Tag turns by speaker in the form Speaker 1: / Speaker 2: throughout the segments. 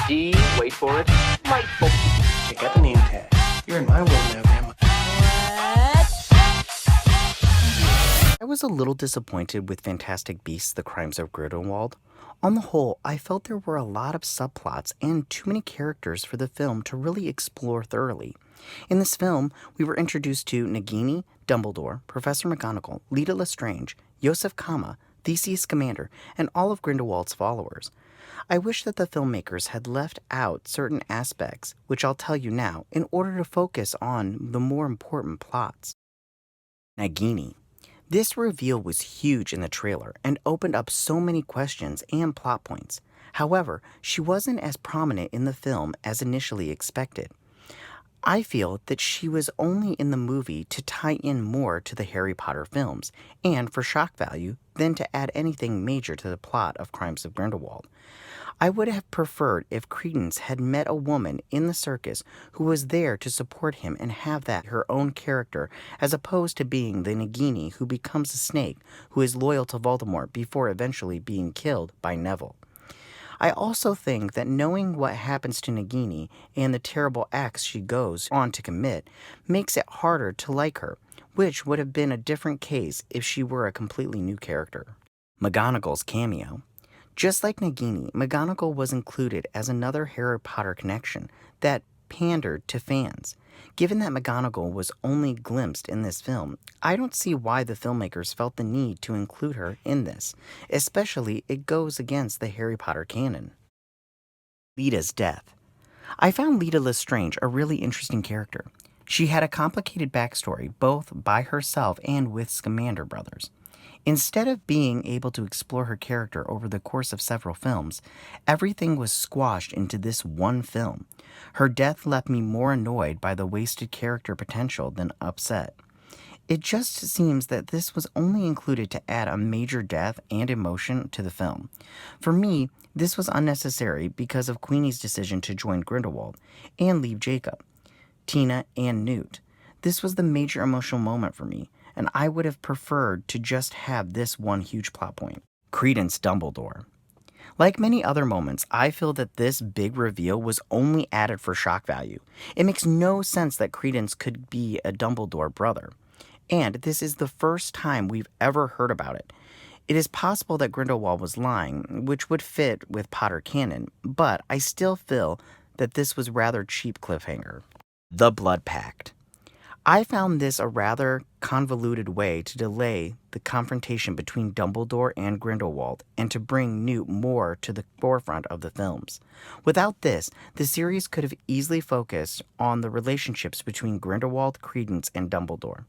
Speaker 1: D, wait for it, delightful.
Speaker 2: Check out the name tag. You're in my world now, Grandma.
Speaker 3: I was a little disappointed with Fantastic Beasts: The Crimes of Grindelwald. On the whole, I felt there were a lot of subplots and too many characters for the film to really explore thoroughly. In this film, we were introduced to Nagini, Dumbledore, Professor McGonagall, Leta Lestrange, Yusuf Kama, Theseus Scamander, and all of Grindelwald's followers. I wish that the filmmakers had left out certain aspects, which I'll tell you now, in order to focus on the more important plots. Nagini. This reveal was huge in the trailer and opened up so many questions and plot points. However, she wasn't as prominent in the film as initially expected. I feel that she was only in the movie to tie in more to the Harry Potter films, and for shock value, than to add anything major to the plot of Crimes of Grindelwald. I would have preferred if Credence had met a woman in the circus who was there to support him and have that her own character, as opposed to being the Nagini who becomes a snake who is loyal to Voldemort before eventually being killed by Neville. I also think that knowing what happens to Nagini and the terrible acts she goes on to commit makes it harder to like her, which would have been a different case if she were a completely new character. McGonagall's cameo. Just like Nagini, McGonagall was included as another Harry Potter connection that pandered to fans. Given that McGonagall was only glimpsed in this film, I don't see why the filmmakers felt the need to include her in this, especially it goes against the Harry Potter canon. Leta's death. I found Leta Lestrange a really interesting character. She had a complicated backstory, both by herself and with Scamander brothers. Instead of being able to explore her character over the course of several films, everything was squashed into this one film. Her death left me more annoyed by the wasted character potential than upset. It just seems that this was only included to add a major death and emotion to the film. For me, this was unnecessary because of Queenie's decision to join Grindelwald and leave Jacob, Tina, and Newt. This was the major emotional moment for me, and I would have preferred to just have this one huge plot point. Credence Dumbledore. Like many other moments, I feel that this big reveal was only added for shock value. It makes no sense that Credence could be a Dumbledore brother. And this is the first time we've ever heard about it. It is possible that Grindelwald was lying, which would fit with Potter canon, but I still feel that this was rather cheap cliffhanger. The Blood Pact. I found this a rather convoluted way to delay the confrontation between Dumbledore and Grindelwald and to bring Newt more to the forefront of the films. Without this, the series could have easily focused on the relationships between Grindelwald, Credence, and Dumbledore.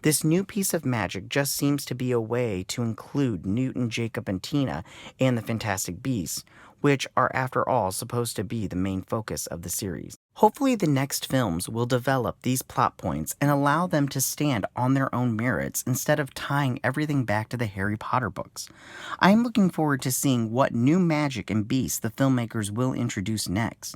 Speaker 3: This new piece of magic just seems to be a way to include Newt and Jacob and Tina and the Fantastic Beasts, which are after all supposed to be the main focus of the series. Hopefully the next films will develop these plot points and allow them to stand on their own merits instead of tying everything back to the Harry Potter books. I am looking forward to seeing what new magic and beasts the filmmakers will introduce next.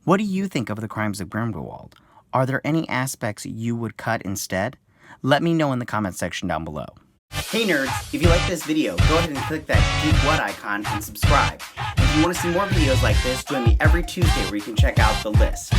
Speaker 3: What do you think of the Crimes of Grindelwald? Are there any aspects you would cut instead? Let me know in the comment section down below. Hey nerds, if you like this video, go ahead and click that Geek What icon and subscribe. If you want to see more videos like this, join me every Tuesday where you can check out the list.